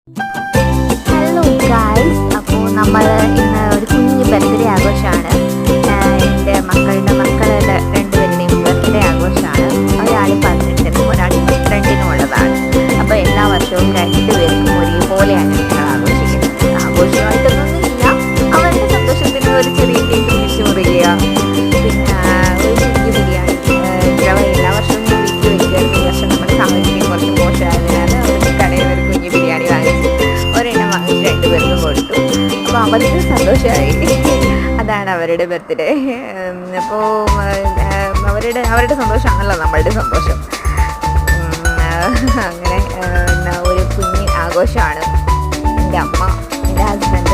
Hello guys, അപ്പോൾ നമ്മൾ ഇന്ന് ഒരു കുഞ്ഞ് ബർത്ത്ഡേ ആഘോഷമാണ്. എൻ്റെ മക്കളുടെ രണ്ടുപേരുടെയും ബർത്ത്ഡേ ആഘോഷമാണ്. ഒരാൾ 18-നും ഒരാൾ 22-നും ഉള്ളതാണ്. അപ്പോൾ എല്ലാ വർഷവും രണ്ടുപേർക്കും ഒരേപോലെയാണ് ഞങ്ങൾ ആഘോഷിക്കുന്നത്. ആഘോഷമായിട്ടൊന്നുമില്ല, അവരുടെ സന്തോഷത്തിന് ഒരു ചെറിയ കേക്ക് വെച്ച് മുറിയുക, പിന്നെ ഒരു കുഞ്ഞു ബിരിയാണി. എല്ലാ വർഷവും ഞാൻ വീട്ടിൽ വയ്ക്കുമായിരുന്നു. ഈ വർഷം നമ്മുടെ സാഹചര്യം കുറച്ച് മോശമായതിനാൽ അവർക്ക് കടയിൽ ഒരു കുഞ്ഞു ബിരിയാണി വാങ്ങിച്ചു ഒരെണ്ണം വാങ്ങിച്ച് രണ്ടുപേർക്കും കൊടുത്തു. അപ്പോൾ അവർക്ക് സന്തോഷമായി. അതാണ് അവരുടെ ബർത്ത്ഡേ. അപ്പോൾ അവരുടെ സന്തോഷമാണല്ലോ നമ്മളുടെ സന്തോഷം. അങ്ങനെ ഒരു കുഞ്ഞ് ആഘോഷമാണ്. എൻ്റെ അമ്മ, എൻ്റെ ഹസ്ബൻഡ്,